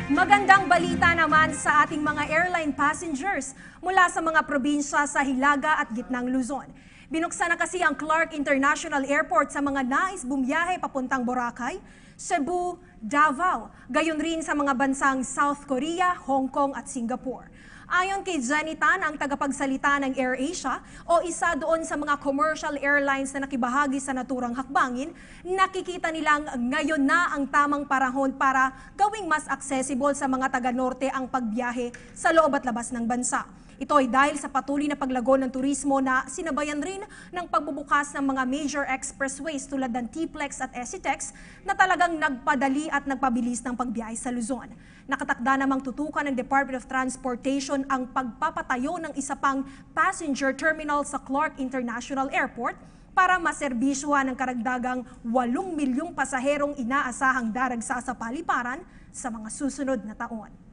Magandang balita naman sa ating mga airline passengers mula sa mga probinsya sa Hilaga at Gitnang Luzon. Binuksan na kasi ang Clark International Airport sa mga nais bumiyahe papuntang Boracay, Cebu, Davao, gayon rin sa mga bansang South Korea, Hong Kong at Singapore. Ayon kay Jenny Tan, ang tagapagsalita ng AirAsia o isa doon sa mga commercial airlines na nakibahagi sa naturang hakbangin, nakikita nilang ngayon na ang tamang panahon para gawing mas accessible sa mga taga-norte ang pagbiyahe sa loob at labas ng bansa. Ito ay dahil sa patuloy na paglago ng turismo na sinabayan rin ng pagbubukas ng mga major expressways tulad ng TPLEX at SCTEX na talagang nagpadali at nagpabilis ng pagbiyahe sa Luzon. Nakatakda namang tutukan ng Department of Transportation ang pagpapatayo ng isa pang passenger terminal sa Clark International Airport para maserbisyuhan ng karagdagang 8 milyong pasaherong inaasahang daragsa sa paliparan sa mga susunod na taon.